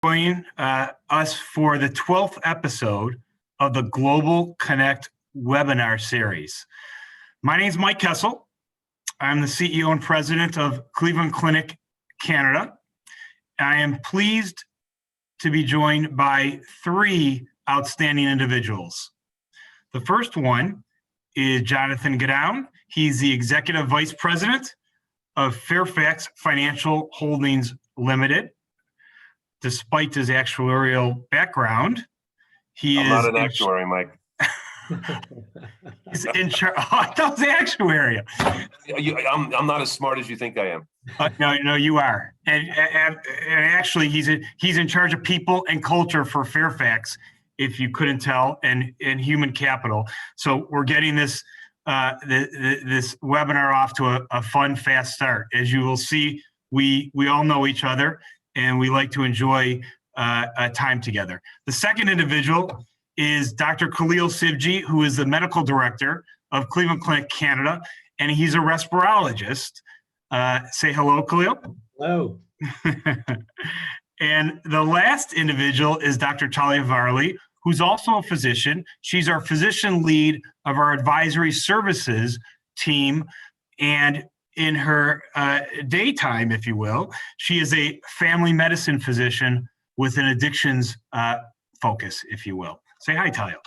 Join us for the 12th episode of the Global Connect webinar series. My name is Mike Kessel. I'm the CEO and president of Cleveland Clinic Canada. I am pleased to be joined by three outstanding individuals. The first one is Jonathan Godown. He's the executive vice president of Fairfax Financial Holdings Limited. Despite his actuarial background, I'm not an actuary, Mike. He's in charge. Oh, that was actuary. I'm not as smart as you think I am. No, you are. And actually, he's in charge of people and culture for Fairfax, if you couldn't tell, and human capital. So we're getting this this webinar off to a fun, fast start. As you will see, we all know each other, and we like to enjoy time together. The second individual is Dr. Khalil Sidgi, who is the medical director of Cleveland Clinic Canada, and he's a respirologist. Say hello, Khalil. Hello. And the last individual is Dr. Talia Varley, who's also a physician. She's our physician lead of our advisory services team, and in her daytime, if you will, she is a family medicine physician with an addictions focus, if you will. Say hi, Talia.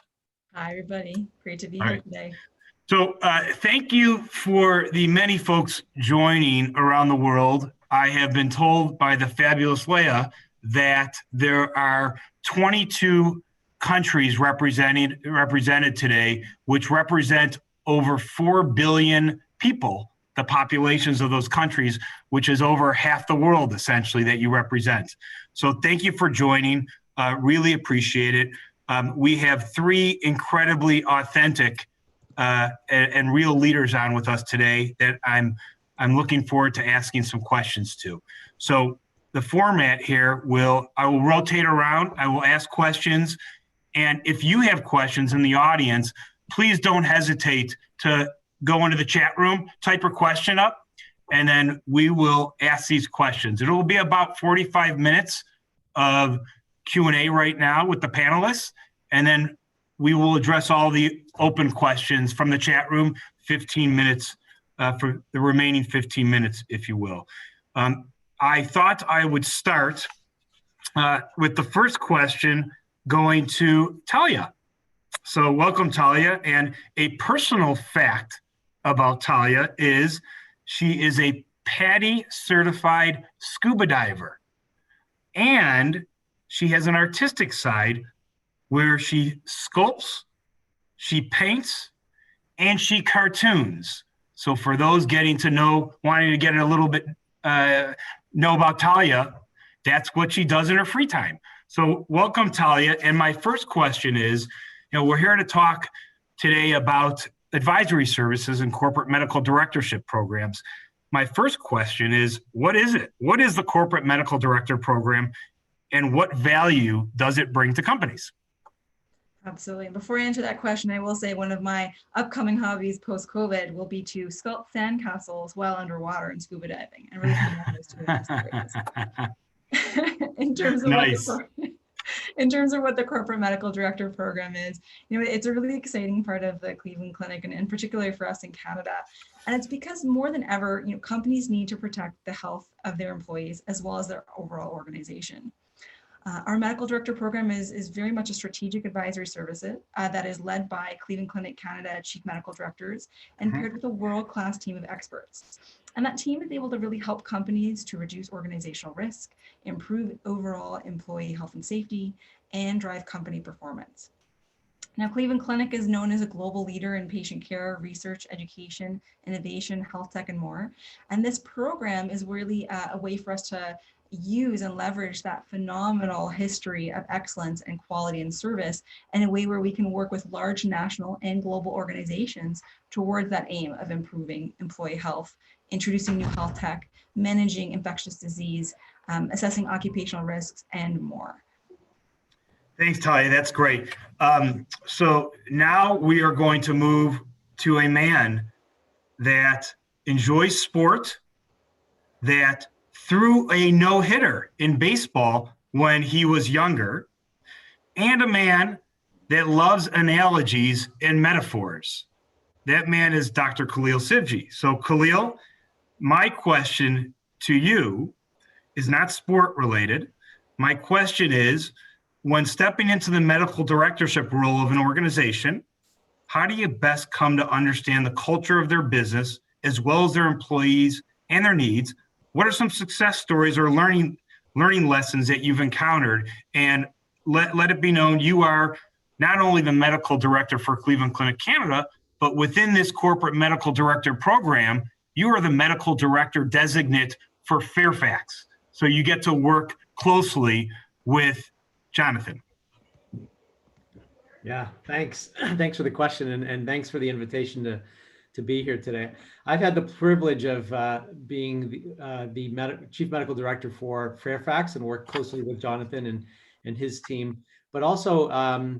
Hi, everybody. Great to be here today. So thank you for the many folks joining around the world. I have been told by the fabulous Leah that there are 22 countries represented today, which represent over 4 billion people, the populations of those countries, which is over half the world, essentially, that you represent. So thank you for joining. Really appreciate it. We have three incredibly authentic and real leaders on with us today that I'm looking forward to asking some questions to. So the format here I will rotate around. I will ask questions. And if you have questions in the audience, please don't hesitate to go into the chat room, type your question up, and then we will ask these questions. It will be about 45 minutes of Q&A right now with the panelists, and then we will address all the open questions from the chat room, 15 minutes for the remaining 15 minutes, if you will. I thought I would start with the first question going to Talia. So welcome, Talia. And a personal fact about Talia is she is a PADI certified scuba diver. And she has an artistic side where she sculpts, she paints, and she cartoons. So for those wanting to get a little bit, know about Talia, that's what she does in her free time. So welcome, Talia. And my first question is, we're here to talk today about advisory services and corporate medical directorship programs. My first question is, what is it? What is the corporate medical director program, and what value does it bring to companies? Absolutely. Before I answer that question, I will say one of my upcoming hobbies post-COVID will be to sculpt sandcastles while underwater and scuba diving. And really those two in terms of nice. In terms of what the corporate medical director program is, it's a really exciting part of the Cleveland Clinic, and in particular for us in Canada. And it's because more than ever, companies need to protect the health of their employees as well as their overall organization. Our medical director program is very much a strategic advisory service that is led by Cleveland Clinic Canada chief medical directors and paired with a world-class team of experts. And that team is able to really help companies to reduce organizational risk, improve overall employee health and safety, and drive company performance. Now, Cleveland Clinic is known as a global leader in patient care, research, education, innovation, health tech, and more. And this program is really a way for us to use and leverage that phenomenal history of excellence and quality and service in a way where we can work with large national and global organizations towards that aim of improving employee health, introducing new health tech, managing infectious disease, assessing occupational risks, and more. Thanks, Talia. That's great. So now we are going to move to a man that enjoys sport, that threw a no-hitter in baseball when he was younger, and a man that loves analogies and metaphors. That man is Dr. Khalil Sidgi. So, Khalil, my question to you is not sport related. My question is, when stepping into the medical directorship role of an organization, how do you best come to understand the culture of their business as well as their employees and their needs? What are some success stories or learning lessons that you've encountered? And let it be known you are not only the medical director for Cleveland Clinic Canada, but within this corporate medical director program, you are the medical director designate for Fairfax. So you get to work closely with Jonathan. Yeah, thanks. Thanks for the question, and thanks for the invitation to be here today. I've had the privilege of being the chief medical director for Fairfax and work closely with Jonathan and his team. But also, I've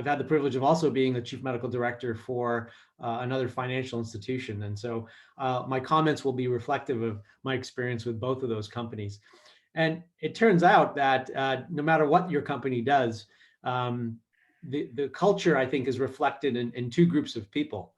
had the privilege of also being the chief medical director for another financial institution. And so my comments will be reflective of my experience with both of those companies. And it turns out that no matter what your company does, the culture, I think, is reflected in two groups of people.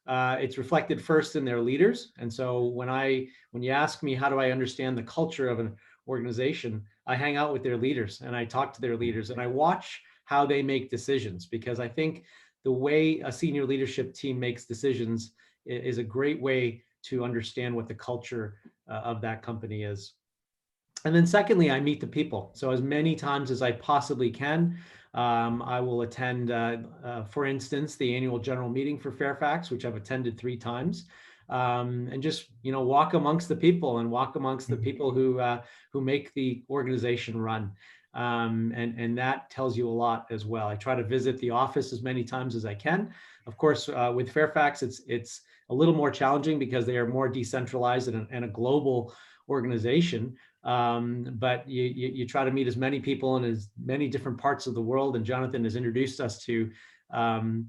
It's reflected first in their leaders. And so when you ask me, how do I understand the culture of an organization, I hang out with their leaders and I talk to their leaders and I watch how they make decisions, because I think the way a senior leadership team makes decisions is a great way to understand what the culture of that company is. And then secondly, I meet the people. So as many times as I possibly can, I will attend, for instance, the annual general meeting for Fairfax, which I've attended 3 times, and just walk amongst the people and walk amongst the people who make the organization run, and that tells you a lot as well. I try to visit the office as many times as I can. Of course, with Fairfax, it's a little more challenging because they are more decentralized and a global organization. But you try to meet as many people in as many different parts of the world. And Jonathan has introduced us to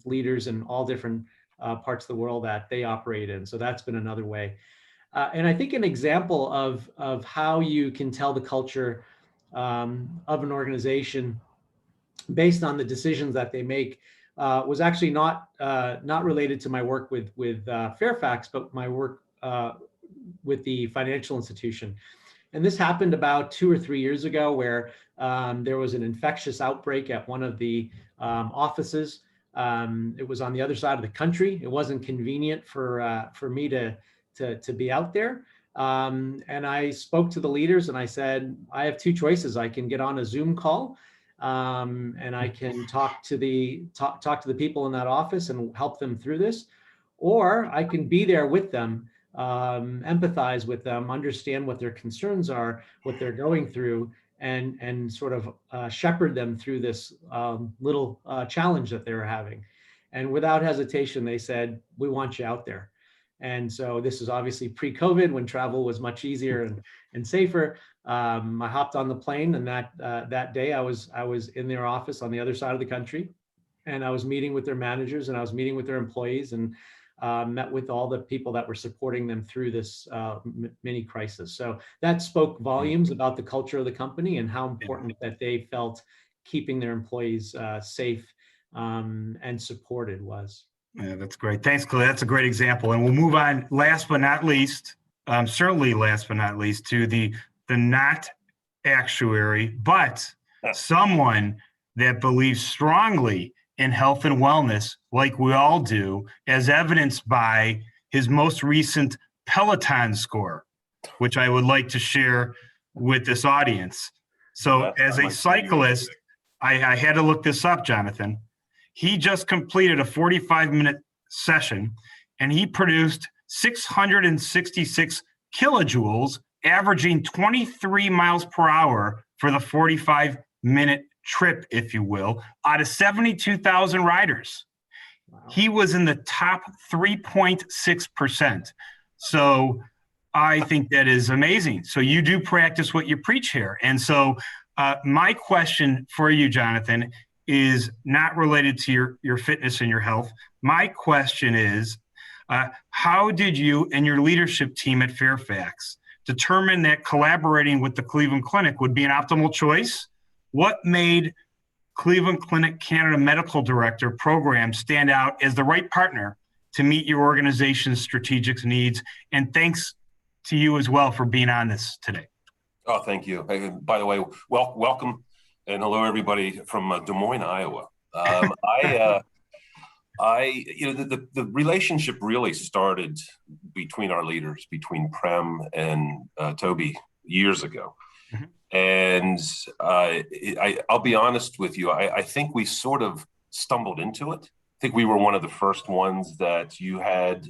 leaders in all different parts of the world that they operate in. So that's been another way. And I think an example of how you can tell the culture of an organization based on the decisions that they make was actually not related to my work with Fairfax, but my work with the financial institution. And this happened about 2 or 3 years ago, where there was an infectious outbreak at one of the offices. It was on the other side of the country. It wasn't convenient for me to be out there. And I spoke to the leaders and I said, I have 2 choices. I can get on a Zoom call and I can talk to the people in that office and help them through this, or I can be there with them, empathize with them, understand what their concerns are, what they're going through, and sort of shepherd them through this little challenge that they were having. And without hesitation, they said, we want you out there. And so this is obviously pre-COVID, when travel was much easier and safer. I hopped on the plane, and that day I was in their office on the other side of the country, and I was meeting with their managers and I was meeting with their employees, and met with all the people that were supporting them through this mini crisis. So that spoke volumes about the culture of the company and how important that they felt keeping their employees safe and supported was. Yeah, that's great. Thanks, Khalil. That's a great example. And we'll move on, last but not least, certainly last but not least, to the not actuary, but someone that believes strongly in health and wellness, like we all do, as evidenced by his most recent Peloton score, which I would like to share with this audience. So as a cyclist, I had to look this up, Jonathan. He just completed a 45-minute session, and he produced 666 kilojoules, averaging 23 miles per hour for the 45-minute trip, if you will, out of 72,000 riders. Wow. He was in the top 3.6%. So I think that is amazing. So you do practice what you preach here. And so my question for you, Jonathan, is not related to your fitness and your health. My question is, how did you and your leadership team at Fairfax determined that collaborating with the Cleveland Clinic would be an optimal choice. What made Cleveland Clinic Canada Medical Director program stand out as the right partner to meet your organization's strategic needs? And thanks to you as well for being on this today. Oh, thank you. Hey, by the way, welcome and hello everybody from Des Moines, Iowa. The relationship really started between our leaders, between Prem and Toby years ago. Mm-hmm. And I'll be honest with you, I think we sort of stumbled into it. I think we were one of the first ones that you had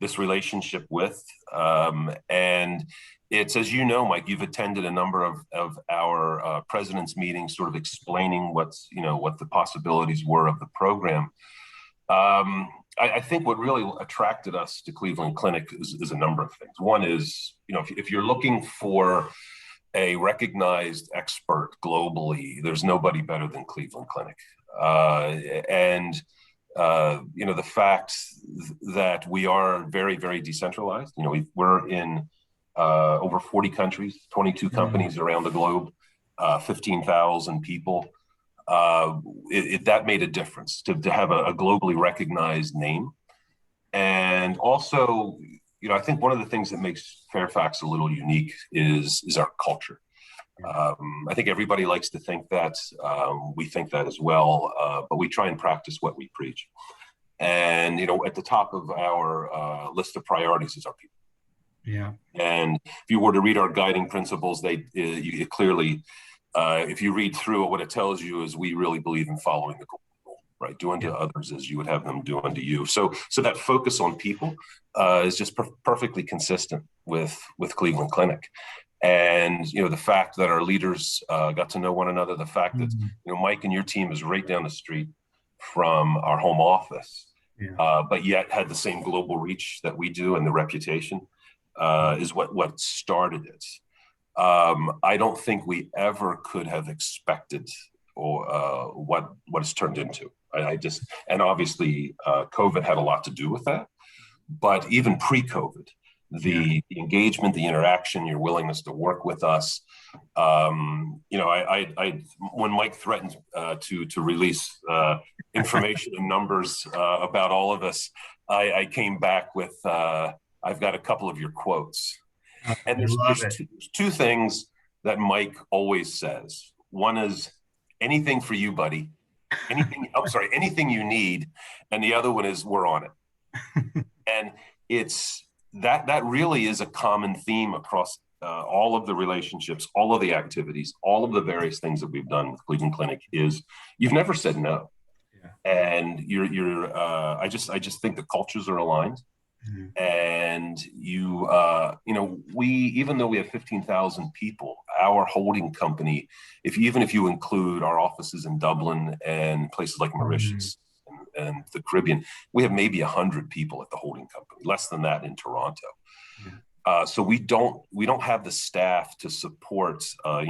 this relationship with. And it's, as you know, Mike, you've attended a number of our president's meetings, sort of explaining what the possibilities were of the program. I think what really attracted us to Cleveland Clinic is a number of things. One is, if you're looking for a recognized expert globally, there's nobody better than Cleveland Clinic. The fact that we are very, very decentralized, we're in over 40 countries, 22 companies around the globe, 15,000 people. That made a difference to have a globally recognized name. And also, I think one of the things that makes Fairfax a little unique is our culture. I think everybody likes to think that. We think that as well, but we try and practice what we preach. And, at the top of our list of priorities is our people. Yeah. And if you were to read our guiding principles, you clearly, if you read through it, what it tells you is we really believe in following the goal, right? Do unto others as you would have them do unto you. So that focus on people is just perfectly consistent with Cleveland Clinic. And, the fact that our leaders got to know one another, the fact that, Mike and your team is right down the street from our home office, but yet had the same global reach that we do and the reputation is what started it. I don't think we ever could have expected or what it's turned into. And obviously COVID had a lot to do with that, but even pre-COVID, the engagement, the interaction, your willingness to work with us. When Mike threatened to release information and numbers about all of us, I came back with, I've got a couple of your quotes. And there's two things that Mike always says. One is anything for you, buddy. Anything you need. And the other one is we're on it. And it's that really is a common theme across all of the relationships, all of the activities, all of the various things that we've done with Cleveland Clinic is you've never said no. Yeah. And I just think the cultures are aligned. Mm-hmm. And we, even though we have 15,000 people, our holding company, if you include our offices in Dublin and places like Mauritius and the Caribbean, we have maybe 100 people at the holding company, less than that in Toronto. Mm-hmm. So we don't have the staff to support, a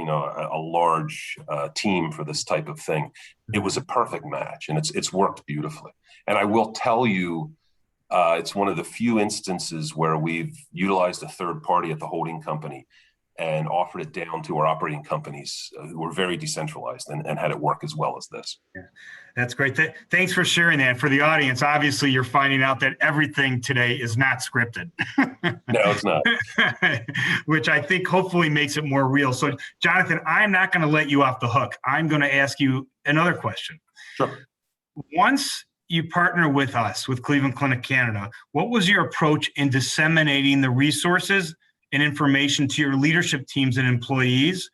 large team for this type of thing. Mm-hmm. It was a perfect match, and it's worked beautifully. And I will tell you, it's one of the few instances where we've utilized a third party at the holding company and offered it down to our operating companies who were very decentralized and had it work as well as this. Yeah, that's great. Thanks for sharing that. For the audience, obviously you're finding out that everything today is not scripted. No, it's not. Which I think hopefully makes it more real. So Jonathan, I'm not going to let you off the hook. I'm going to ask you another question. Sure. Once you partner with us, with Cleveland Clinic Canada, what was your approach in disseminating the resources and information to your leadership teams and employees?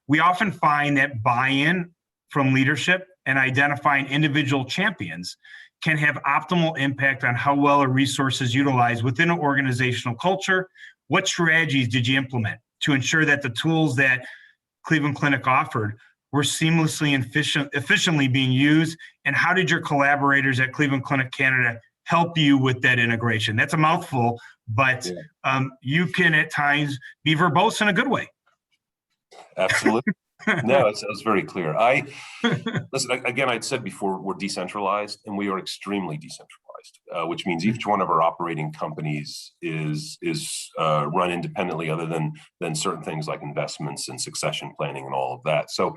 We often find that buy-in from leadership and identifying individual champions can have optimal impact on how well a resource is utilized within an organizational culture. What strategies did you implement to ensure that the tools that Cleveland Clinic offered were seamlessly and efficiently being used? And how did your collaborators at Cleveland Clinic Canada help you with that integration? That's a mouthful, but you can at times be verbose in a good way. Absolutely. No, it was very clear. Listen, again, I'd said before, we're decentralized and we are extremely decentralized. decentralized, which means each one of our operating companies is run independently, other than certain things like investments and succession planning and all of that. So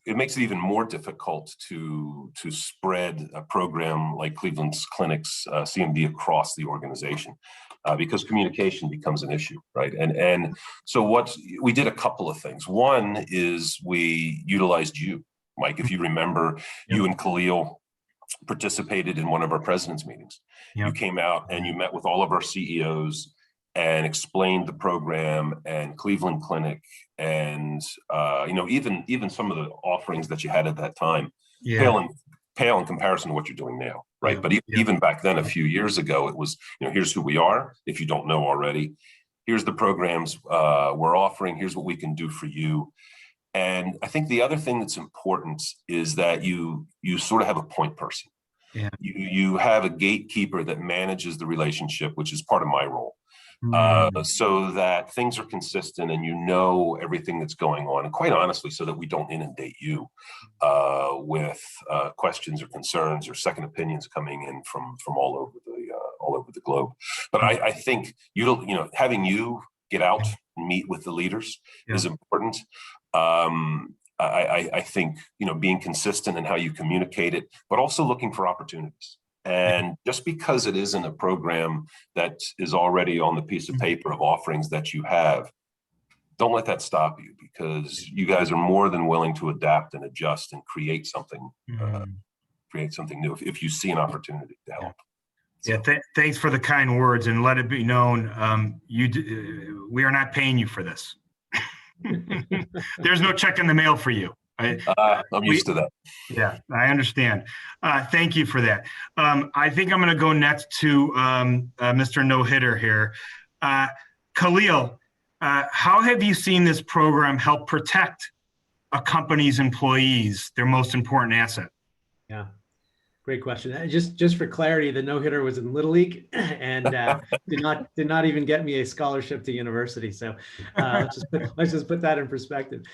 it makes it even more difficult to spread a program like Cleveland Clinic's CMD across the organization, because communication becomes an issue, right? And so we did a couple of things. One is we utilized you, Mike. If you remember, you and Khalil participated in one of our president's meetings. You came out and you met with all of our CEOs and explained the program and Cleveland Clinic and even some of the offerings that you had at that time pale in comparison to what you're doing now, right? But even back then, a few years ago, it was, here's who we are. If you don't know already, here's the programs we're offering. Here's what we can do for you. And I think the other thing that's important is that you sort of have a point person. You have a gatekeeper that manages the relationship, which is part of my role. So that things are consistent and you know everything that's going on, and quite honestly, so that we don't inundate you with questions or concerns or second opinions coming in from all over the globe. But I think having you get out and meet with the leaders is important. I think being consistent in how you communicate it, but also looking for opportunities. And just because it isn't a program that is already on the piece of paper of offerings that you have, don't let that stop you, because you guys are more than willing to adapt and adjust and create something new if you see an opportunity to help. So. Thanks for the kind words, and let it be known, we are not paying you for this. There's no check in the mail for you. I'm used to that. Yeah, I understand. Thank you for that. I think I'm going to go next to Mr. No-Hitter here. Khalil, how have you seen this program help protect a company's employees, their most important asset? Yeah, great question. Just for clarity, the no-hitter was in Little League and did not even get me a scholarship to university. So let's just put that in perspective.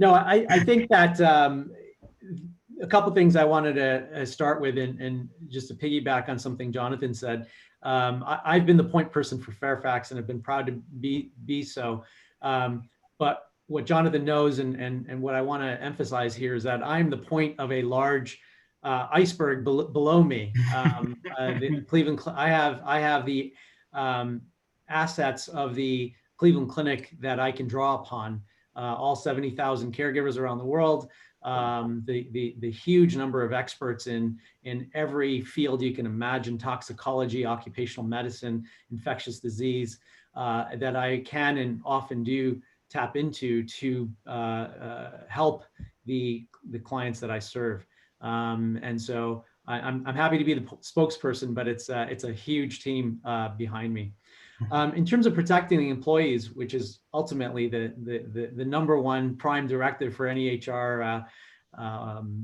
No, I think that a couple things I wanted to start with, and just to piggyback on something Jonathan said. I've been the point person for Fairfax and have been proud to be so. But what Jonathan knows and what I want to emphasize here is that I'm the point of a large iceberg below me. The Cleveland, I have the assets of the Cleveland Clinic that I can draw upon. All 70,000 caregivers around the world, the huge number of experts in every field you can imagine: toxicology, occupational medicine, infectious disease, that I can and often do tap into to help the clients that I serve. And so I'm happy to be the spokesperson, but it's a huge team behind me. In terms of protecting the employees, which is ultimately the number one prime directive for any HR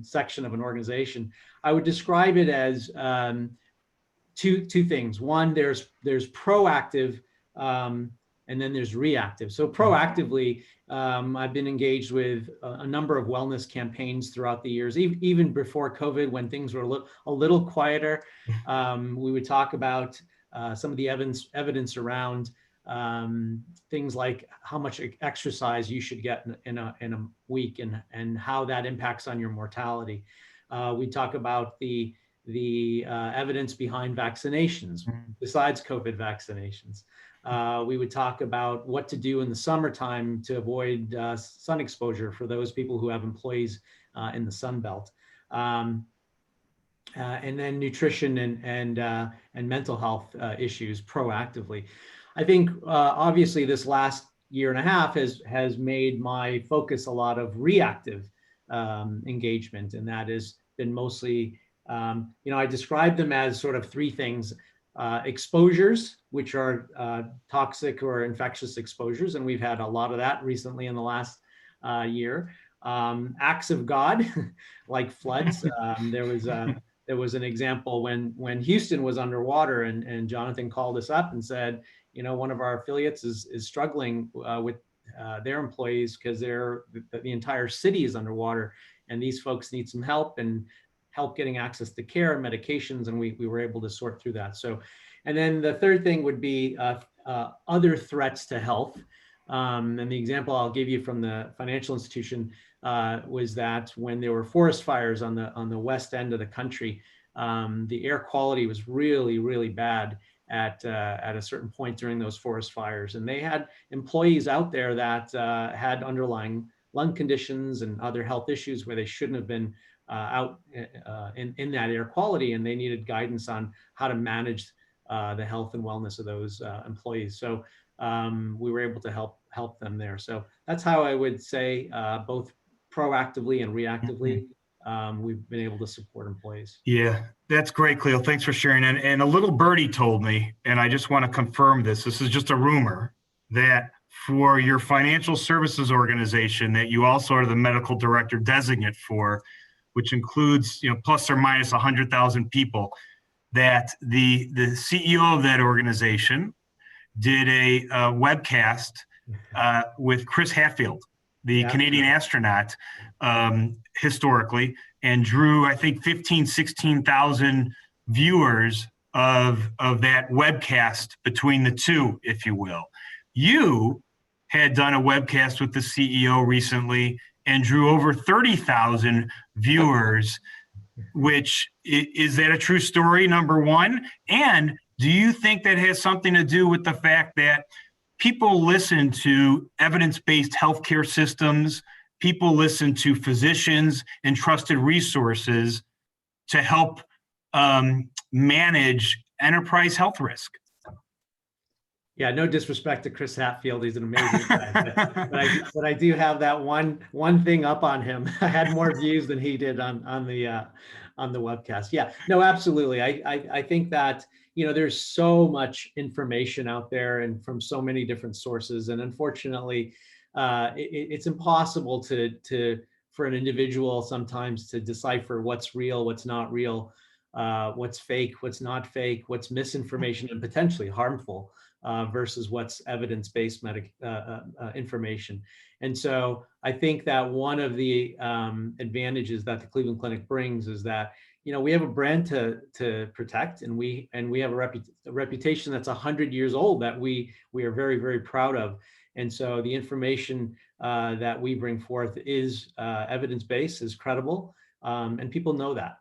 section of an organization, I would describe it as two things. One, there's proactive, and then there's reactive. So proactively, I've been engaged with a number of wellness campaigns throughout the years, even before COVID, when things were a little quieter. We would talk about some of the evidence around things like how much exercise you should get in a week and how that impacts on your mortality. We talk about the evidence behind vaccinations besides COVID vaccinations. We would talk about what to do in the summertime to avoid sun exposure for those people who have employees in the Sun Belt. And then nutrition and mental health issues proactively. I think obviously this last year and a half has made my focus a lot of reactive engagement, and that has been mostly, I describe them as sort of three things: exposures, which are toxic or infectious exposures, and we've had a lot of that recently in the last year. Acts of God, like floods. There was an example when Houston was underwater, and Jonathan called us up and said, one of our affiliates is struggling with their employees because the entire city is underwater, and these folks need some help. And help getting access to care and medications, and we were able to sort through that. So, and then the third thing would be other threats to health. And the example I'll give you from the financial institution was that when there were forest fires on the west end of the country, the air quality was really, really bad at a certain point during those forest fires. And they had employees out there that had underlying lung conditions and other health issues where they shouldn't have been out in that air quality, and they needed guidance on how to manage the health and wellness of those employees. So we were able to help them there. So that's how I would say both proactively and reactively we've been able to support employees. Yeah, that's great, Khalil. Thanks for sharing. And a little birdie told me, and I just want to confirm this. This is just a rumor that for your financial services organization that you also are the medical director designate for, which includes, plus or minus 100,000 people, that the CEO of that organization did a webcast with Chris Hadfield, the Canadian astronaut, historically, and drew, I think, 16,000 viewers of that webcast between the two, if you will. You had done a webcast with the CEO recently and drew over 30,000 viewers, which is that a true story, number one? And do you think that has something to do with the fact that people listen to evidence-based healthcare systems, people listen to physicians and trusted resources to help manage enterprise health risk? Yeah, no disrespect to Chris Hadfield, he's an amazing guy. but I do have that one thing up on him. I had more views than he did on the webcast. Yeah, no, absolutely. I think that there's so much information out there and from so many different sources, and unfortunately, it's impossible for an individual sometimes to decipher what's real, what's not real, what's fake, what's not fake, what's misinformation and potentially harmful. Versus what's evidence-based information. And so I think that one of the advantages that the Cleveland Clinic brings is that, we have a brand to protect, and we have a reputation that's 100 years old that we are very, very proud of. And so the information that we bring forth is evidence-based, is credible, and people know that.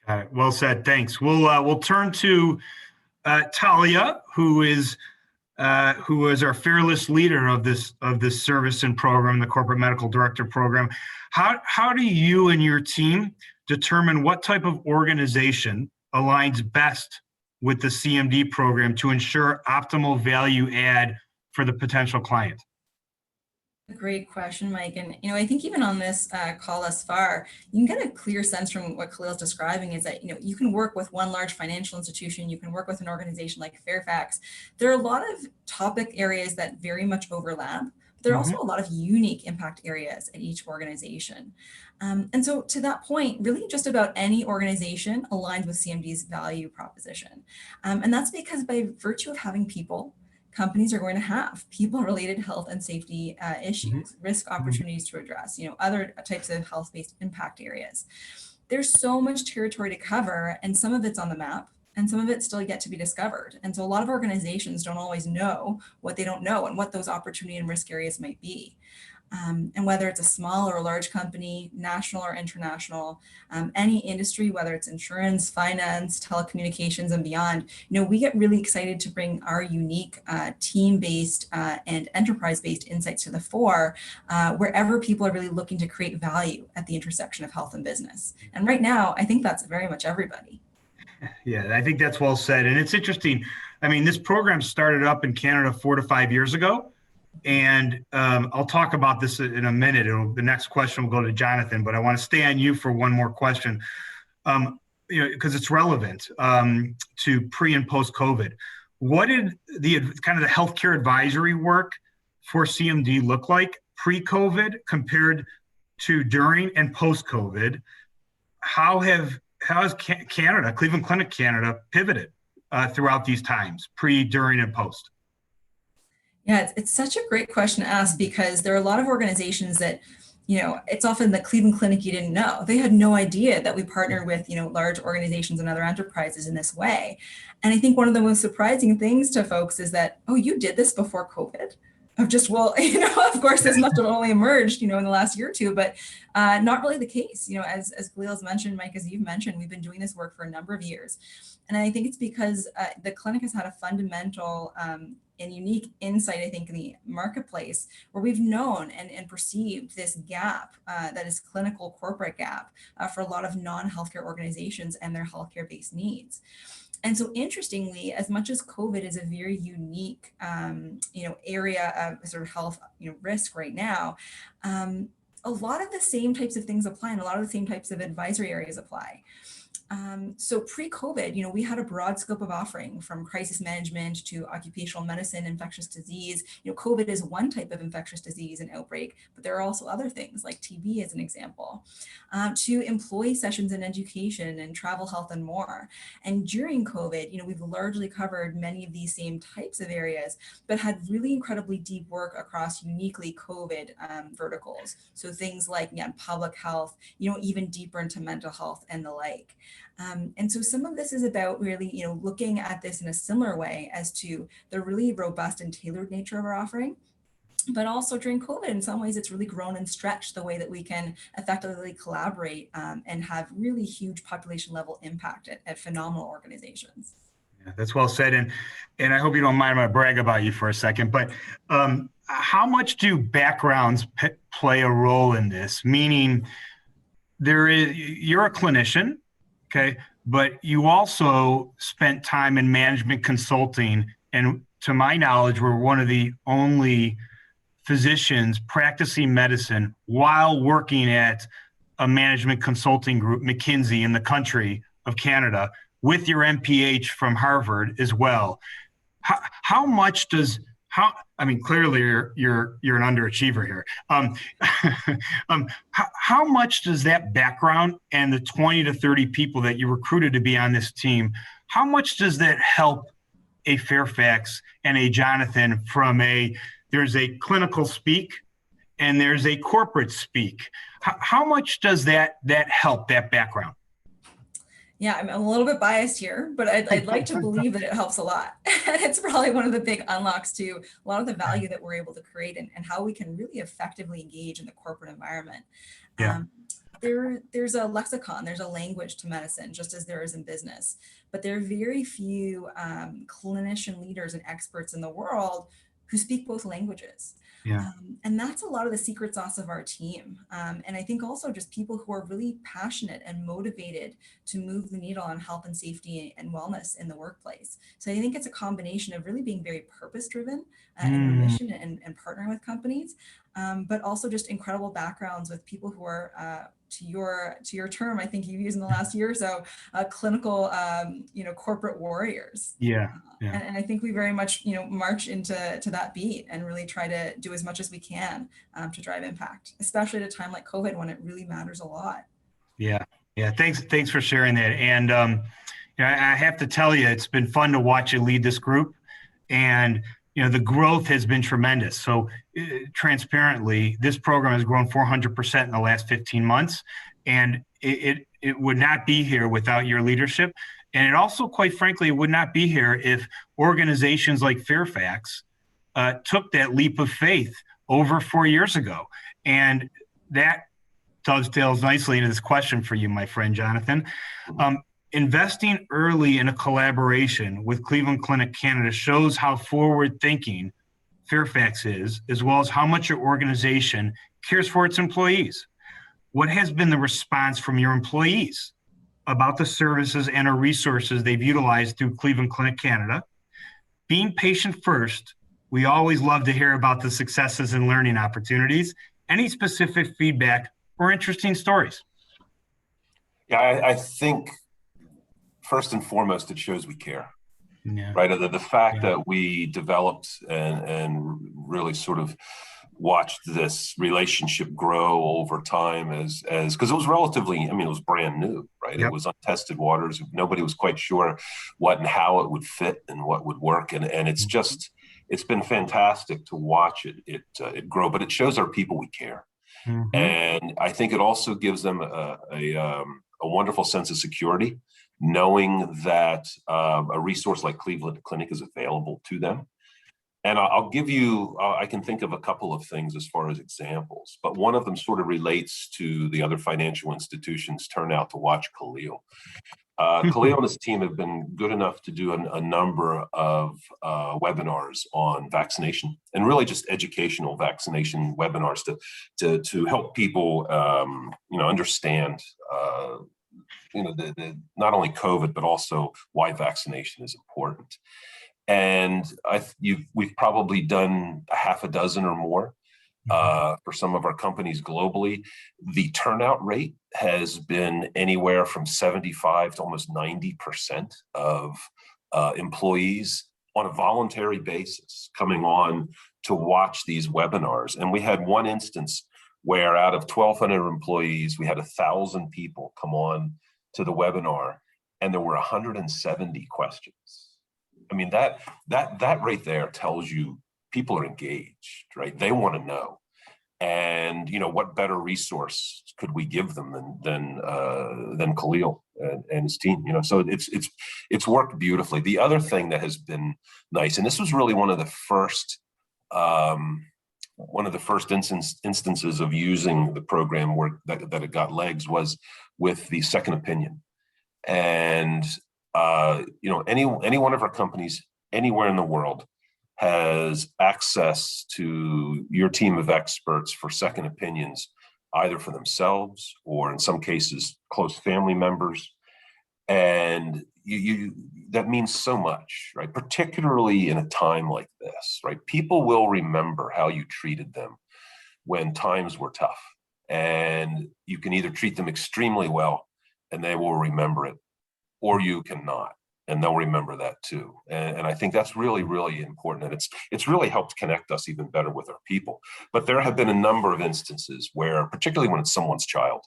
Got it. Well said. Thanks. We'll turn to Talia, who is our fearless leader of this service and program, the Corporate Medical Director Program. How do you and your team determine what type of organization aligns best with the CMD program to ensure optimal value add for the potential client? Great question, Mike. And, I think even on this call thus far, you can get a clear sense from what Khalil's describing is that, you can work with one large financial institution, you can work with an organization like Fairfax. There are a lot of topic areas that very much overlap. But there are also a lot of unique impact areas at each organization. And so to that point, really just about any organization aligns with CMD's value proposition. And that's because by virtue of having people, companies are going to have people-related health and safety issues, risk opportunities to address, other types of health-based impact areas. There's so much territory to cover, and some of it's on the map, and some of it's still yet to be discovered. And so a lot of organizations don't always know what they don't know and what those opportunity and risk areas might be. And whether it's a small or a large company, national or international, any industry, whether it's insurance, finance, telecommunications, and beyond, we get really excited to bring our unique team-based and enterprise-based insights to the fore wherever people are really looking to create value at the intersection of health and business. And right now, I think that's very much everybody. Yeah, I think that's well said. And it's interesting. I mean, this program started up in Canada 4 to 5 years ago. And I'll talk about this in a minute. The next question will go to Jonathan, but I want to stay on you for one more question, because it's relevant to pre and post COVID. What did the kind of the healthcare advisory work for CMD look like pre-COVID compared to during and post-COVID? How has Canada, Cleveland Clinic Canada, pivoted throughout these times, pre, during, and post? Yeah, it's such a great question to ask because there are a lot of organizations that, it's often the Cleveland Clinic you didn't know. They had no idea that we partner with, large organizations and other enterprises in this way. And I think one of the most surprising things to folks is that, oh, you did this before COVID? Of just, well, of course, this must have only emerged, in the last year or two, but not really the case. As Khalil's mentioned, Mike, as you've mentioned, we've been doing this work for a number of years. And I think it's because the clinic has had a fundamental and unique insight, I think, in the marketplace where we've known and perceived this gap that is clinical corporate gap for a lot of non-healthcare organizations and their healthcare-based needs. And so interestingly, as much as COVID is a very unique, area of sort of health, risk right now, a lot of the same types of things apply and a lot of the same types of advisory areas apply. So pre-COVID, we had a broad scope of offering from crisis management to occupational medicine, infectious disease. COVID is one type of infectious disease and outbreak, but there are also other things like TB as an example, to employee sessions in education and travel health and more. And during COVID, we've largely covered many of these same types of areas, but had really incredibly deep work across uniquely COVID verticals. So things like public health, even deeper into mental health and the like. And so some of this is about really, looking at this in a similar way as to the really robust and tailored nature of our offering. But also during COVID, in some ways, it's really grown and stretched the way that we can effectively collaborate and have really huge population level impact at phenomenal organizations. Yeah, that's well said. And I hope you don't mind my brag about you for a second, but how much do backgrounds play a role in this? Meaning you're a clinician, okay, but you also spent time in management consulting. And to my knowledge, we're one of the only physicians practicing medicine while working at a management consulting group, McKinsey, in the country of Canada, with your MPH from Harvard as well. How much does clearly you're an underachiever here. How much does that background and the 20 to 30 people that you recruited to be on this team, how much does that help a Fairfax and a Jonathan there's a clinical speak and there's a corporate speak? How much does that help, that background? Yeah, I'm a little bit biased here, but I'd like to believe that it helps a lot. And it's probably one of the big unlocks to a lot of the value that we're able to create and how we can really effectively engage in the corporate environment. Yeah. There's a lexicon, there's a language to medicine, just as there is in business. But there are very few clinician leaders and experts in the world who speak both languages. Yeah. And that's a lot of the secret sauce of our team. And I think also just people who are really passionate and motivated to move the needle on health and safety and wellness in the workplace. So I think it's a combination of really being very purpose-driven in our mission and partnering with companies, but also just incredible backgrounds with people who are, to your term, I think you've used in the last year or so, clinical, corporate warriors. Yeah. And I think we very much, march into that beat and really try to do as much as we can to drive impact, especially at a time like COVID when it really matters a lot. Yeah. Thanks for sharing that. And I have to tell you, it's been fun to watch you lead this group, and the growth has been tremendous. So transparently, this program has grown 400% in the last 15 months, and it would not be here without your leadership. And it also, quite frankly, would not be here if organizations like Fairfax took that leap of faith over 4 years ago. And that dovetails nicely into this question for you, my friend Jonathan. Investing early in a collaboration with Cleveland Clinic Canada shows how forward-thinking Fairfax is, as well as how much your organization cares for its employees. What has been the response from your employees about the services and or resources they've utilized through Cleveland Clinic Canada? Being patient first, we always love to hear about the successes and learning opportunities. Any specific feedback or interesting stories? Yeah, I think first and foremost, it shows we care. Yeah. Right. The fact that we developed and really sort of watched this relationship grow over time as because it was relatively, it was brand new, right? Yep. It was untested waters. Nobody was quite sure what and how it would fit and what would work. And it's been fantastic to watch it grow, but it shows our people we care. Mhm. And I think it also gives them a wonderful sense of security, knowing that a resource like Cleveland Clinic is available to them. And I'll give you, I can think of a couple of things as far as examples, but one of them sort of relates to the other financial institutions turn out to watch Khalil. Khalil and his team have been good enough to do a number of webinars on vaccination, and really just educational vaccination webinars to help people, understand, the not only COVID, but also why vaccination is important. And we've probably done a half a dozen or more for some of our companies globally. The turnout rate has been anywhere from 75 to almost 90% of employees on a voluntary basis coming on to watch these webinars. And we had one instance where out of 1,200 employees, we had 1,000 people come on to the webinar, and there were 170 questions. I mean, that right there tells you people are engaged, right? They want to know. And what better resource could we give them than Khalil and his team? So it's worked beautifully. The other thing that has been nice, and this was really one of the first instances of using the program that it got legs, was with the second opinion. And any one of our companies anywhere in the world has access to your team of experts for second opinions, either for themselves or in some cases close family members. And that means so much, right? Particularly in a time like this, right? People will remember how you treated them when times were tough, and you can either treat them extremely well and they will remember it, or you cannot, and they'll remember that too. And I think that's really, really important. And it's really helped connect us even better with our people. But there have been a number of instances where, particularly when it's someone's child,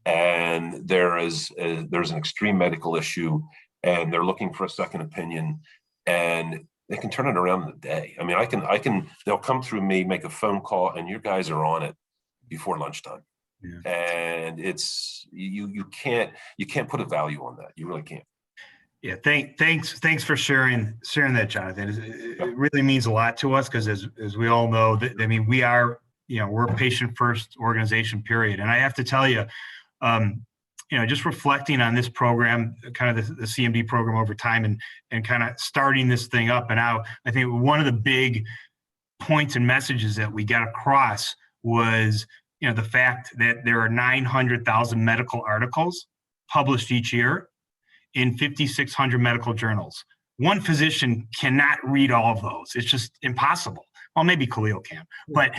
and there's an extreme medical issue, and they're looking for a second opinion, and they can turn it around in a day. I mean, they'll come through me, make a phone call, and you guys are on it before lunchtime. Yeah. And it's you can't put a value on that. You really can't. Yeah, thanks for sharing that, Jonathan. It really means a lot to us, because as we all know, we're a patient first organization, period. And I have to tell you, just reflecting on this program, kind of the CMD program over time, and kind of starting this thing up and out, I think one of the big points and messages that we got across was, the fact that there are 900,000 medical articles published each year in 5,600 medical journals. One physician cannot read all of those. It's just impossible. Well, maybe Khalil can, but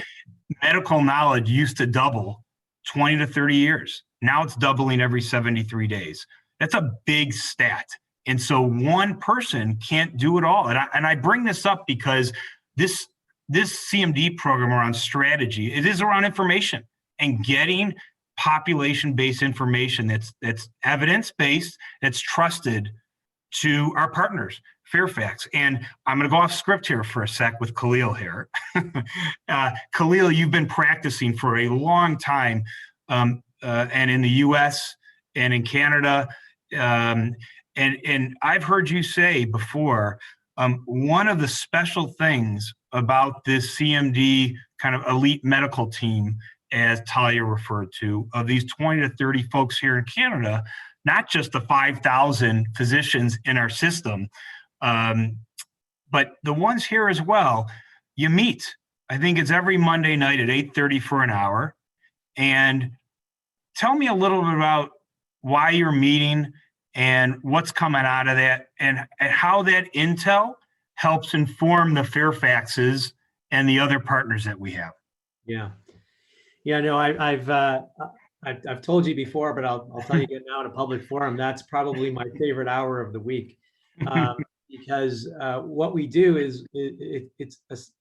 medical knowledge used to double 20 to 30 years. Now it's doubling every 73 days. That's a big stat. And so one person can't do it all. And I bring this up because this CMD program around strategy, it is around information and getting population-based information that's evidence-based, that's trusted to our partners, Fairfax. And I'm going to go off script here for a sec with Khalil here. Khalil, you've been practicing for a long time, and in the U.S. and in Canada. And I've heard you say before, one of the special things about this CMD kind of elite medical team, as Talia referred to, of these 20 to 30 folks here in Canada, not just the 5,000 physicians in our system, but the ones here as well, you meet. I think it's every Monday night at 8:30 for an hour. And tell me a little bit about why you're meeting and what's coming out of that, and how that intel helps inform the Fairfaxes and the other partners that we have. Yeah, no, I've told you before, but I'll tell you again now in a public forum. That's probably my favorite hour of the week, because what we do is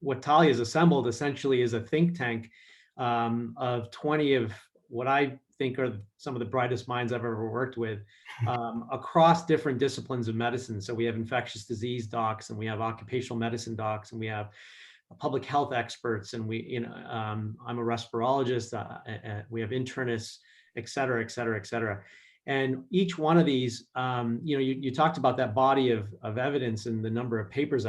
what Talia has assembled essentially is a think tank of 20 of what I think are some of the brightest minds I've ever worked with across different disciplines of medicine. So we have infectious disease docs, and we have occupational medicine docs, and we have public health experts, and I'm a respirologist. We have internists, et cetera, et cetera, et cetera. And each one of these, you talked about that body of evidence and the number of papers.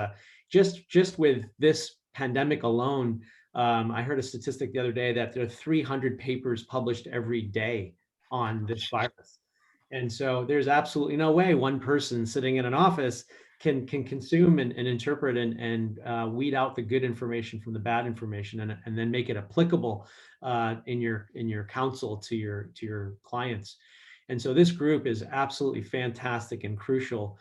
Just with this pandemic alone, I heard a statistic the other day that there are 300 papers published every day on this virus. And so there's absolutely no way one person sitting in an office can consume and interpret and weed out the good information from the bad information and then make it applicable in your counsel to your clients. And so this group is absolutely fantastic and crucial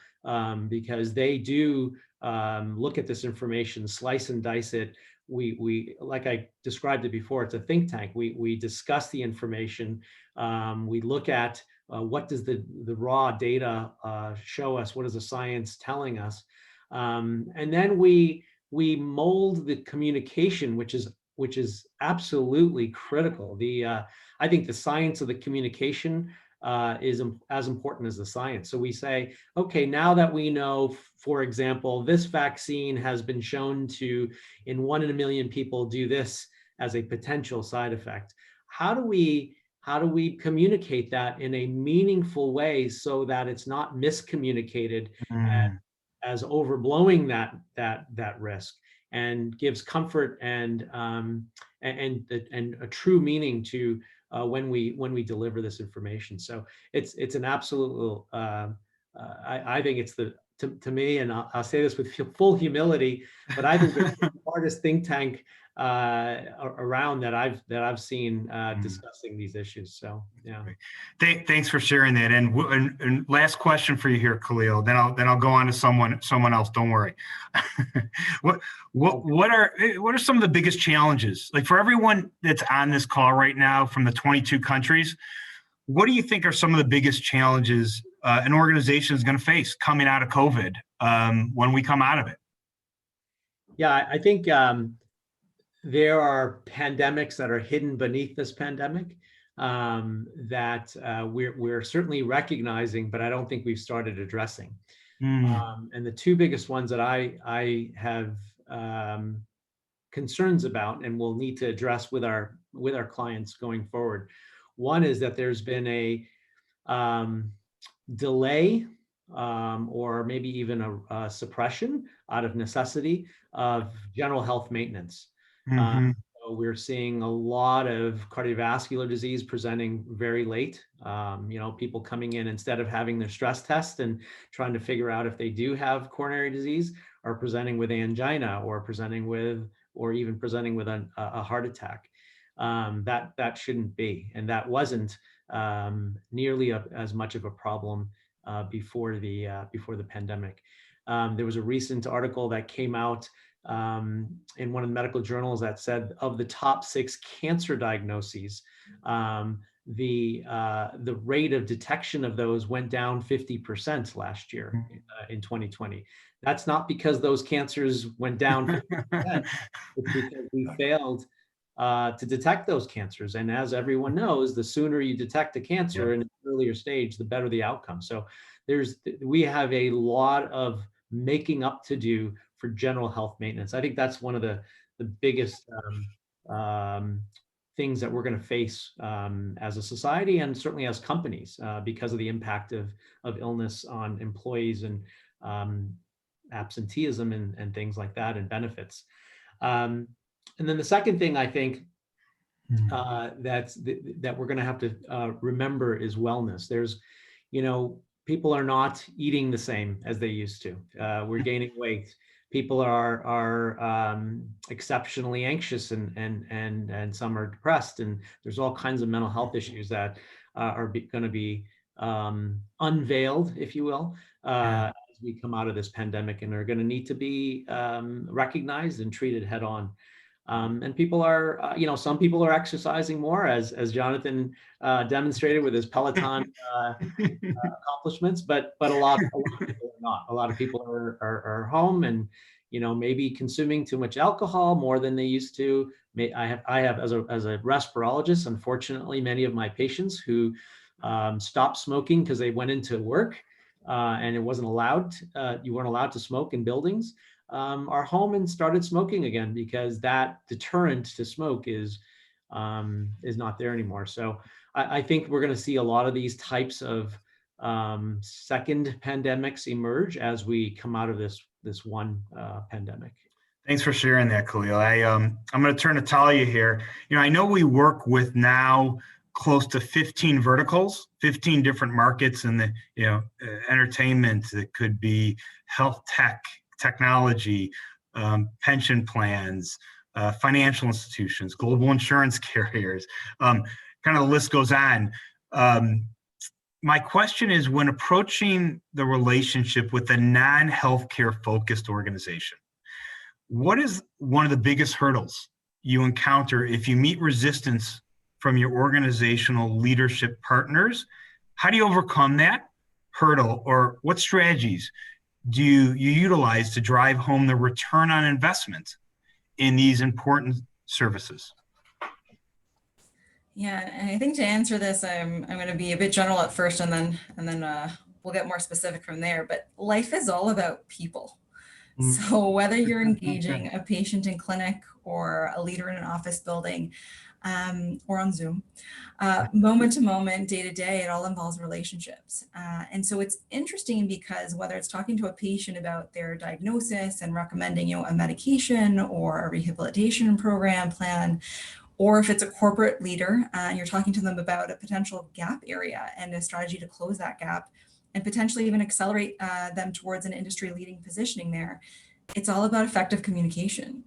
because they do look at this information, slice and dice it. We like I described it before, it's a think tank. We discuss the information. We look at what does the raw data show us? What is the science telling us? And then we mold the communication, which is absolutely critical. I think the science of the communication is as important as the science. So we say, okay, now that we know, for example, this vaccine has been shown to, in 1 in a million people, do this as a potential side effect. How do we communicate that in a meaningful way so that it's not miscommunicated as overblowing that risk, and gives comfort and a true meaning to when we deliver this information. So it's an absolute. I think it's to me, and I'll say this with full humility, but I think it's the hardest think tank around that I've seen discussing these issues. So yeah. Thanks for sharing that. And last question for you here, Khalil. Then I'll go on to someone else. Don't worry. What are some of the biggest challenges, like for everyone that's on this call right now from the 22 countries? What do you think are some of the biggest challenges an organization is going to face coming out of COVID when we come out of it? Yeah, I think there are pandemics that are hidden beneath this pandemic that we're certainly recognizing, but I don't think we've started addressing. And the two biggest ones that I have concerns about and will need to address with our clients going forward. One is that there's been a delay or maybe even a suppression out of necessity of general health maintenance. So we're seeing a lot of cardiovascular disease presenting very late. People coming in instead of having their stress test and trying to figure out if they do have coronary disease, are presenting with angina or even presenting with a heart attack. That shouldn't be, and that wasn't nearly as much of a problem before the pandemic. There was a recent article that came out in one of the medical journals that said of the top 6 cancer diagnoses, the rate of detection of those went down 50% last year in 2020. That's not because those cancers went down 50%. It's because we failed to detect those cancers. And as everyone knows, the sooner you detect a cancer in an earlier stage, the better the outcome. So we have a lot of making up to do for general health maintenance. I think that's one of the biggest things that we're going to face as a society and certainly as companies because of the impact of illness on employees and absenteeism and things like that, and benefits. And then the second thing I think that we're going to have to remember is wellness. There's, people are not eating the same as they used to. We're gaining weight. People are exceptionally anxious and some are depressed, and there's all kinds of mental health issues that are going to be unveiled, if you will, as we come out of this pandemic, and are going to need to be recognized and treated head on. And people are, some people are exercising more, as Jonathan demonstrated with his Peloton accomplishments, but a lot of people are not. A lot of people are home and, maybe consuming too much alcohol more than they used to. I have as a respirologist, unfortunately, many of my patients who stopped smoking because they went into work and it wasn't allowed. You weren't allowed to smoke in buildings. are home and started smoking again, because that deterrent to smoke is not there anymore. So I think we're going to see a lot of these types of second pandemics emerge as we come out of this one pandemic. Thanks for sharing that, Khalil. I'm going to turn to Talia here. I know we work with now close to 15 verticals, 15 different markets in the entertainment. It could be health tech, technology, pension plans, financial institutions, global insurance carriers. Kind of the list goes on. My question is, when approaching the relationship with a non-healthcare focused organization, what is one of the biggest hurdles you encounter if you meet resistance from your organizational leadership partners? How do you overcome that hurdle, or what strategies do you utilize to drive home the return on investment in these important services? Yeah, and I think to answer this, I'm going to be a bit general at first, and then we'll get more specific from there. But life is all about people. So whether you're engaging a patient in clinic or a leader in an office building, or on Zoom, moment to moment, day to day, it all involves relationships. And so it's interesting because whether it's talking to a patient about their diagnosis and recommending, a medication or a rehabilitation program plan, or if it's a corporate leader and you're talking to them about a potential gap area and a strategy to close that gap, and potentially even accelerate them towards an industry-leading positioning there, it's all about effective communication.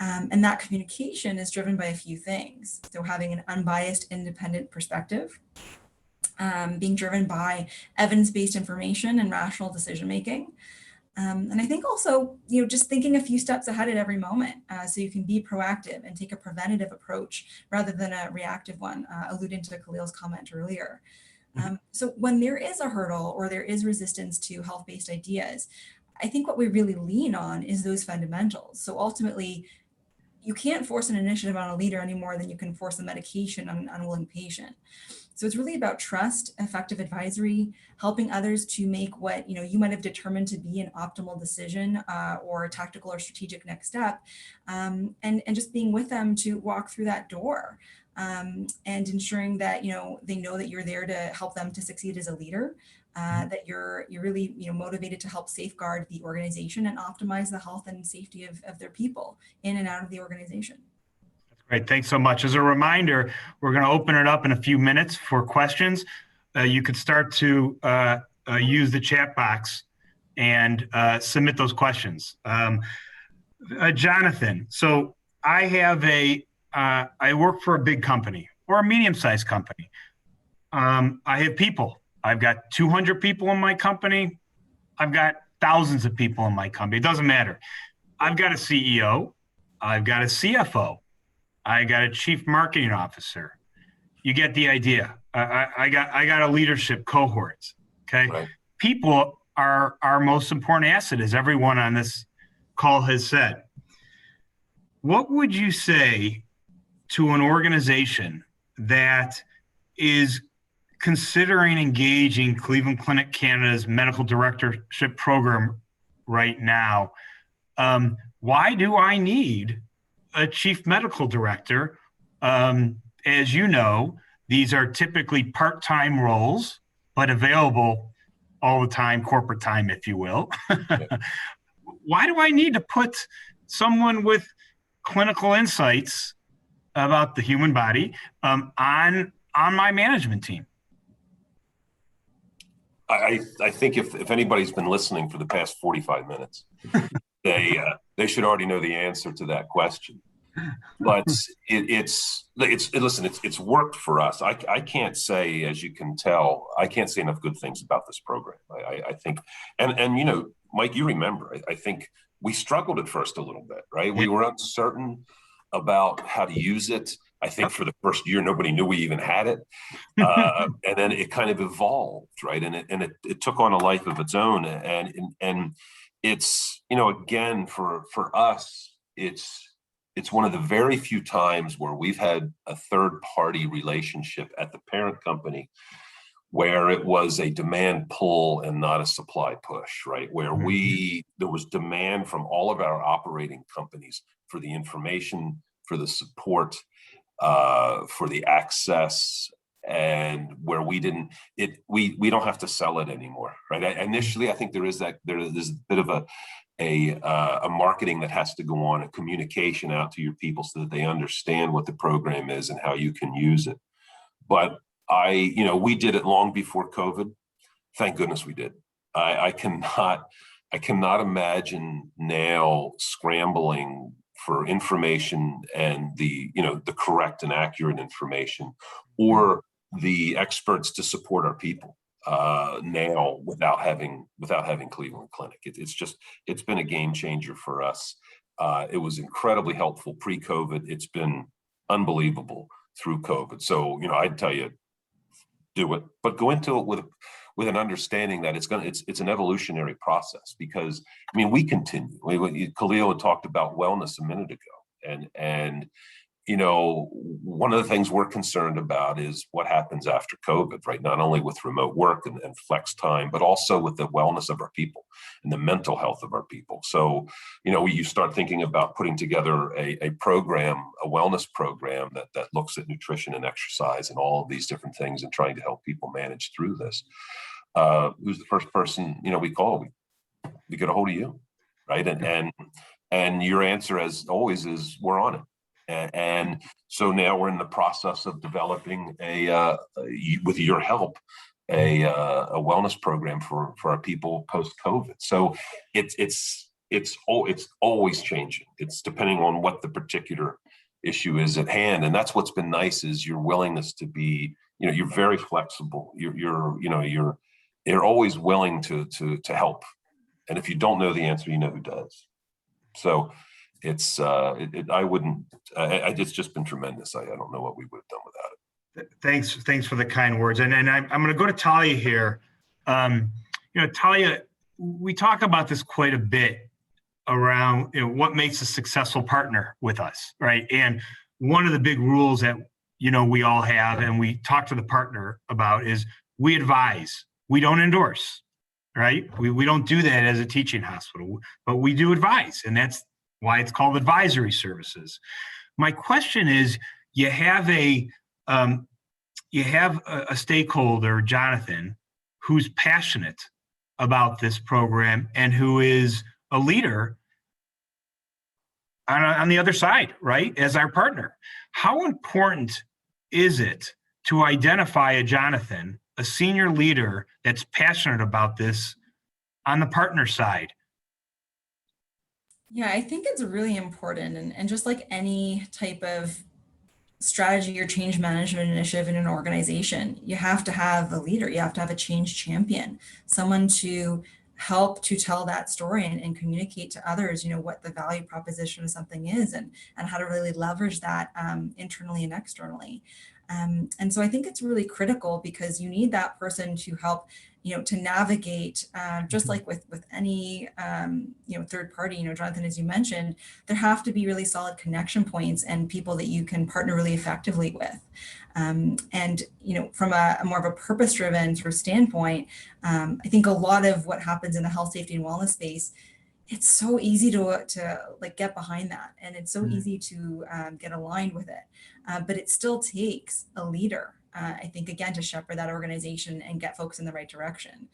And that communication is driven by a few things. So having an unbiased, independent perspective, being driven by evidence-based information and rational decision-making. And I think also, just thinking a few steps ahead at every moment, so you can be proactive and take a preventative approach rather than a reactive one, alluding to Khalil's comment earlier. So when there is a hurdle or there is resistance to health-based ideas, I think what we really lean on is those fundamentals. So ultimately, you can't force an initiative on a leader any more than you can force a medication on an unwilling patient. So it's really about trust, effective advisory, helping others to make what you might have determined to be an optimal decision or a tactical or strategic next step, and just being with them to walk through that door. And ensuring that they know that you're there to help them to succeed as a leader, that you're really motivated to help safeguard the organization and optimize the health and safety of their people in and out of the organization. That's great. Thanks so much. As a reminder, we're going to open it up in a few minutes for questions. You could start to use the chat box and submit those questions. Jonathan, so I work for a big company or a medium-sized company. I have people. I've got 200 people in my company. I've got thousands of people in my company. It doesn't matter. I've got a CEO. I've got a CFO. I got a chief marketing officer. You get the idea. I got a leadership cohort. Okay. Right. People are our most important asset, as everyone on this call has said. What would you say to an organization that is considering engaging Cleveland Clinic Canada's medical directorship program right now? Why do I need a chief medical director? As you know, these are typically part-time roles, but available all the time, corporate time, if you will. Why do I need to put someone with clinical insights about the human body on my management team? I think if anybody's been listening for the past 45 minutes, they should already know the answer to that question. But it's worked for us. I can't say, as you can tell, I can't say enough good things about this program. I think, and Mike, you remember, I think we struggled at first a little bit, right? We were uncertain about how to use it. I think for the first year, nobody knew we even had it. And then it kind of evolved, right? And it took on a life of its own. And it's, again, for us, it's one of the very few times where we've had a third party relationship at the parent company where it was a demand pull and not a supply push, right? Where there was demand from all of our operating companies for the information, for the support, for the access, and where we don't have to sell it anymore, right? Initially, I think there's a bit of a marketing that has to go on, a communication out to your people so that they understand what the program is and how you can use it. But we did it long before COVID. Thank goodness we did. I cannot imagine now scrambling for information and the correct and accurate information, or the experts to support our people now without having Cleveland Clinic. It's been a game changer for us. It was incredibly helpful pre-COVID. It's been unbelievable through COVID. So I'd tell you, do it, but go into it with an understanding that it's an evolutionary process, because we continue. Khalil had talked about wellness a minute ago, and one of the things we're concerned about is what happens after COVID, right? Not only with remote work and flex time, but also with the wellness of our people and the mental health of our people. So, you start thinking about putting together a program, a wellness program that looks at nutrition and exercise and all of these different things and trying to help people manage through this. Who's the first person, we call? We get a hold of you, right? And your answer, as always, is we're on it. And so now we're in the process of developing with your help, a wellness program for our people post-COVID. So it's always changing. It's depending on what the particular issue is at hand, and that's what's been nice is your willingness to be. You're very flexible. You're always willing to help, and if you don't know the answer, you know who does. So. It's just been tremendous. I don't know what we would have done without it. Thanks for the kind words. And I'm going to go to Talia here. Talia, we talk about this quite a bit around what makes a successful partner with us, right? And one of the big rules that we all have, and we talk to the partner about, is we advise, we don't endorse, right? We don't do that as a teaching hospital, but we do advise, and that's why it's called advisory services. My question is, you have a stakeholder, Jonathan, who's passionate about this program and who is a leader on the other side, right, as our partner. How important is it to identify a Jonathan, a senior leader that's passionate about this on the partner side? Yeah, I think it's really important. And just like any type of strategy or change management initiative in an organization, you have to have a leader, you have to have a change champion, someone to help to tell that story and communicate to others, what the value proposition of something is and how to really leverage that internally and externally. And so I think it's really critical because you need that person to help, to navigate, just like with any, third party, Jonathan, as you mentioned, there have to be really solid connection points and people that you can partner really effectively with. And, from a more of a purpose-driven sort of standpoint, I think a lot of what happens in the health, safety, and wellness space, it's so easy to like get behind that, and it's so easy to get aligned with it. But it still takes a leader, I think, again, to shepherd that organization and get folks in the right direction.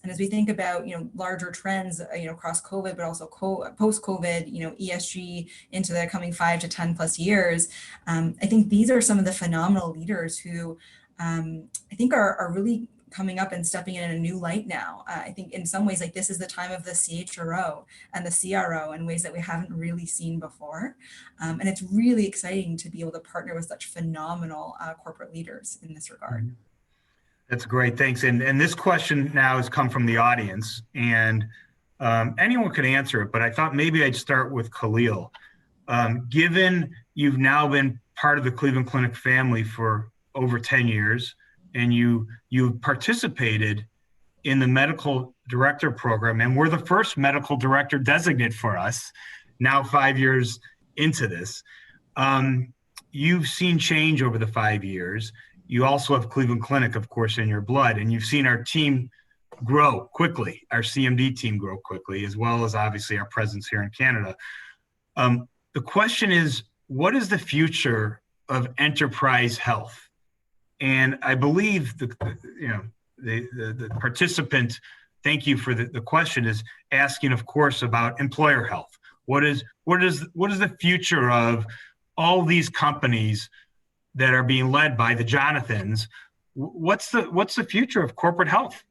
And as we think about, larger trends, across COVID, but also post-COVID, ESG into the coming 5 to 10 plus years, I think these are some of the phenomenal leaders who I think are really coming up and stepping in a new light now. I think in some ways, like, this is the time of the CHRO and the CRO in ways that we haven't really seen before. And it's really exciting to be able to partner with such phenomenal corporate leaders in this regard. That's great, thanks. And this question now has come from the audience, and anyone could answer it, but I thought maybe I'd start with Khalil. Given you've now been part of the Cleveland Clinic family for over 10 years, and you participated in the medical director program, and we're the first medical director designate for us, now 5 years into this. you've seen change over the 5 years. You also have Cleveland Clinic, of course, in your blood, and you've seen our team grow quickly, our CMD team grow quickly, as well as obviously our presence here in Canada. The question is, what is the future of enterprise health? And I believe the participant, thank you for the question, is asking, of course, about employer health. What is the future of all these companies that are being led by the Jonathans? What's the future of corporate health?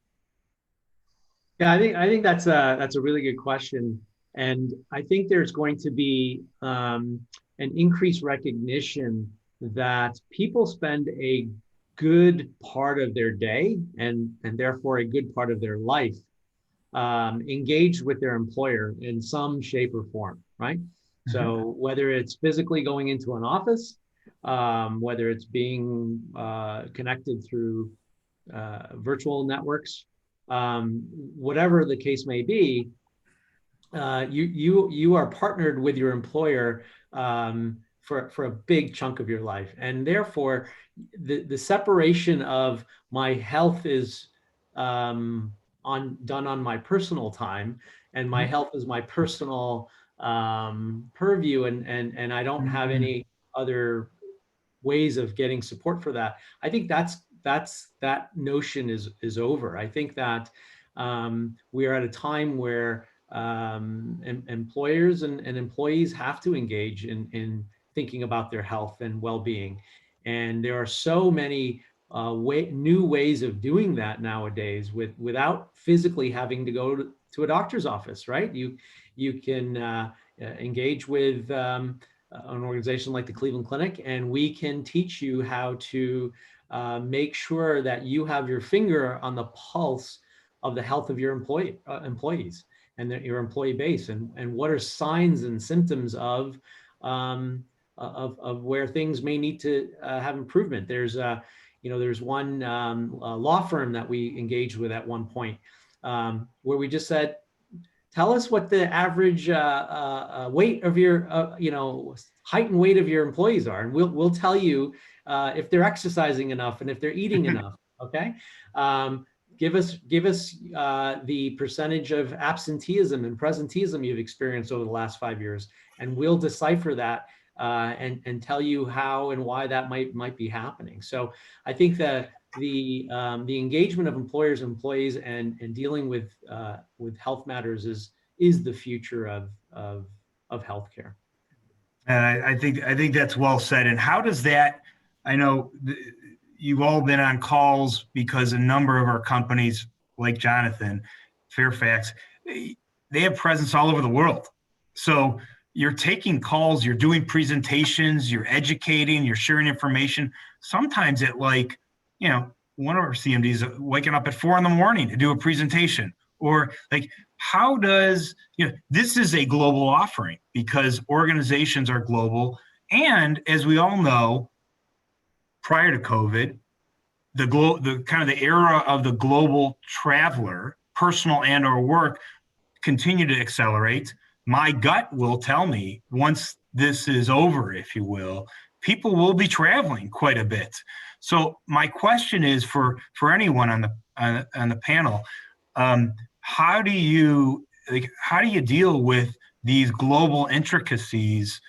Yeah, I think that's a really good question, and I think there's going to be an increased recognition that people spend a good part of their day and therefore a good part of their life engaged with their employer in some shape or form, right? Mm-hmm. So whether it's physically going into an office, whether it's being connected through virtual networks, whatever the case may be, you are partnered with your employer for a big chunk of your life, and therefore the separation of my health is done on my personal time, and my health is my personal purview, and I don't have any other ways of getting support for that. I think that notion is over. I think that we are at a time where employers and employees have to engage in thinking about their health and well-being. And there are so many new ways of doing that nowadays without physically having to go to a doctor's office, right? You can engage with an organization like the Cleveland Clinic, and we can teach you how to make sure that you have your finger on the pulse of the health of your employees and your employee base, and what are signs and symptoms of where things may need to have improvement. There's one law firm that we engaged with at one point where we just said, tell us what the average weight of your, height and weight of your employees are, and we'll tell you if they're exercising enough and if they're eating enough. Okay, give us the percentage of absenteeism and presenteeism you've experienced over the last 5 years, and we'll decipher that and tell you how and why that might be happening. So I think that the engagement of employers and employees and dealing with health matters is the future of healthcare. And I think that's well said. And how does that? I know you've all been on calls because a number of our companies, like Jonathan, Fairfax, they have presence all over the world. So you're taking calls, you're doing presentations, you're educating, you're sharing information. Sometimes at one of our CMDs waking up at 4 a.m. to do a presentation, or like, how does, this is a global offering because organizations are global. And as we all know, prior to COVID, the era of the global traveler, personal and or work, continue to accelerate. My gut will tell me once this is over, if you will, people will be traveling quite a bit. So my question is for anyone on the panel, how do you deal with these global intricacies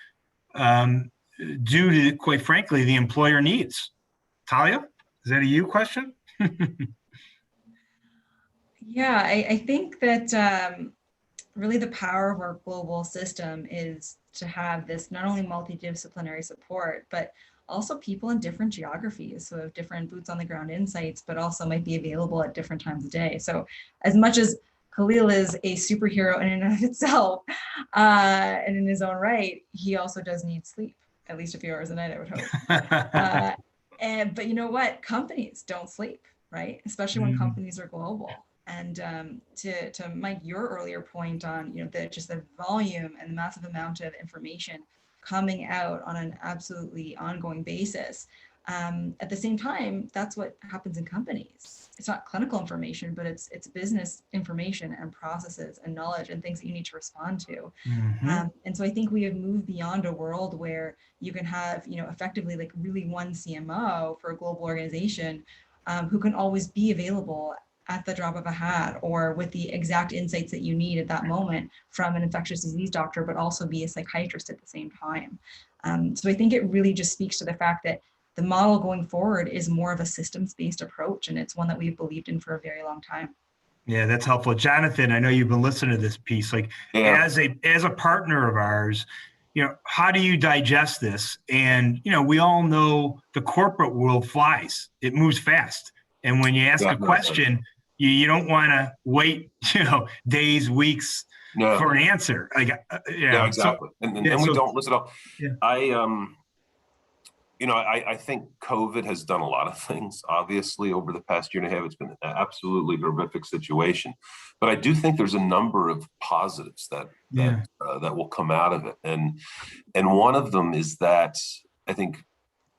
due to, quite frankly, the employer needs? Talia, is that a you question? Yeah, I think that really the power of our global system is to have this not only multidisciplinary support, but also people in different geographies, so different boots on the ground insights, but also might be available at different times of day. So as much as Khalil is a superhero in and of itself, and in his own right, he also does need sleep, at least a few hours a night, I would hope. But you know what? Companies don't sleep, right? Especially when companies are global. And to Mike, your earlier point on the volume and the massive amount of information coming out on an absolutely ongoing basis, At the same time, that's what happens in companies. It's not clinical information, but it's business information and processes and knowledge and things that you need to respond to. And so I think we have moved beyond a world where you can have, effectively like really one CMO for a global organization who can always be available at the drop of a hat or with the exact insights that you need at that moment from an infectious disease doctor, but also be a psychiatrist at the same time. So I think it really just speaks to the fact that the model going forward is more of a systems-based approach, and it's one that we've believed in for a very long time. Yeah, that's helpful. Jonathan, I know you've been listening to this piece. Like, as a partner of ours, how do you digest this? And, we all know the corporate world flies. It moves fast. And when you ask a question, you don't want to wait, days, weeks for an answer. Like, yeah, exactly. So, and we don't listen up. Yeah. I think COVID has done a lot of things, obviously, over the past year and a half. It's been an absolutely horrific situation. But I do think there's a number of positives that will come out of it. And one of them is that I think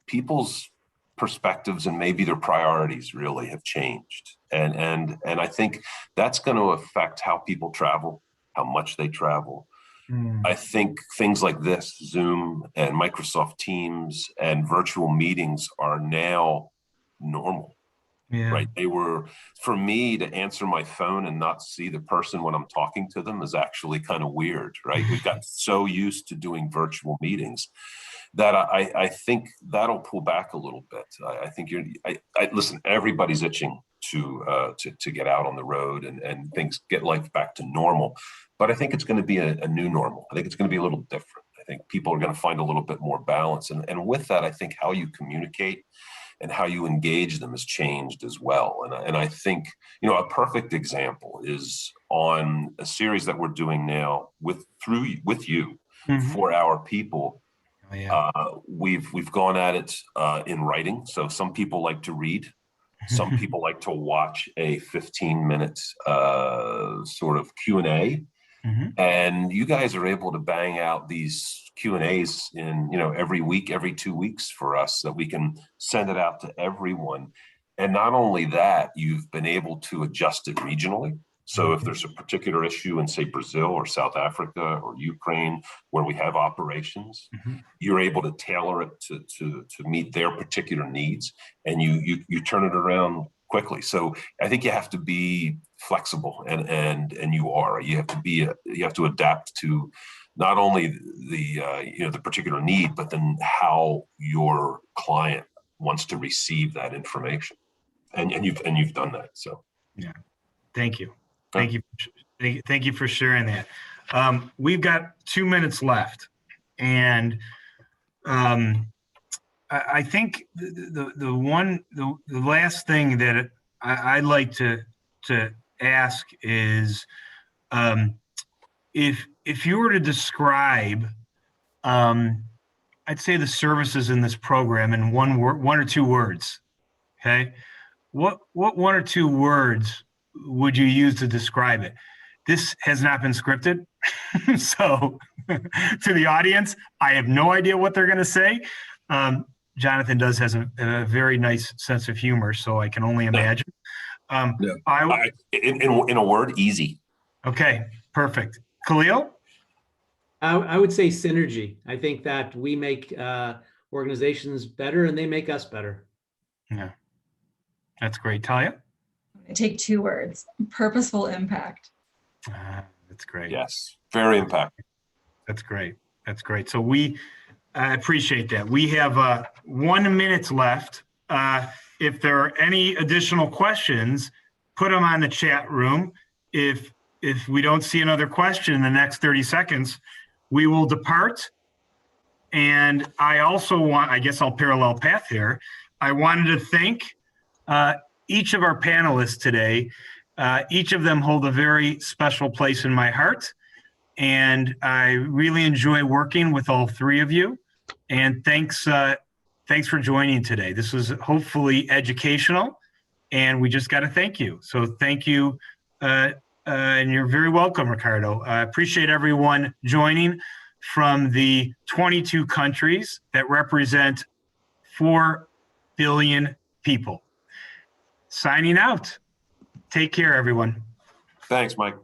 people's perspectives and maybe their priorities really have changed. And I think that's going to affect how people travel, how much they travel. I think things like this, Zoom and Microsoft Teams and virtual meetings are now normal, right? They were, for me to answer my phone and not see the person when I'm talking to them is actually kind of weird, right? We got so used to doing virtual meetings that I think that'll pull back a little bit. I think listen, everybody's itching to get out on the road and things get life back to normal. But I think it's going to be a new normal. I think it's going to be a little different. I think people are going to find a little bit more balance. And with that, I think how you communicate and how you engage them has changed as well. And I think, a perfect example is on a series that we're doing now with you for our people. Oh, yeah. We've gone at it in writing. So some people like to read. Some people like to watch a 15-minute sort of Q&A. And you guys are able to bang out these Q&As in, every week, every 2 weeks for us, that we can send it out to everyone. And not only that, you've been able to adjust it regionally. So if there's a particular issue in, say, Brazil or South Africa or Ukraine, where we have operations, you're able to tailor it to meet their particular needs, and you turn it around quickly. So I think you have to be flexible, and you have to adapt to not only the particular need, but then how your client wants to receive that information, and you've done that. So yeah, thank you. Thank you for sharing that. We've got 2 minutes left, and I think the last thing that I'd like to ask is, if you were to describe, I'd say, the services in this program in one or two words. Okay, what 1 or 2 words would you use to describe it? This has not been scripted. So to the audience, I have no idea what they're going to say. Jonathan has a very nice sense of humor, so I can only imagine. In a word, easy. Okay, perfect. Khalil? I would say synergy. I think that we make organizations better and they make us better. Yeah, that's great. Talia? I take 2 words: purposeful impact. That's great. Yes, very impactful. That's great. That's great. So I appreciate that. We have 1 minute left. If there are any additional questions, put them on the chat room. If we don't see another question in the next 30 seconds, we will depart. And I also I guess I'll parallel path here. I wanted to thank each of our panelists today. Each of them hold a very special place in my heart. And I really enjoy working with all 3 of you. And thanks for joining today. This was hopefully educational, and we just got to thank you. So thank you, and you're very welcome, Ricardo. I appreciate everyone joining from the 22 countries that represent 4 billion people. Signing out. Take care, everyone. Thanks, Mike.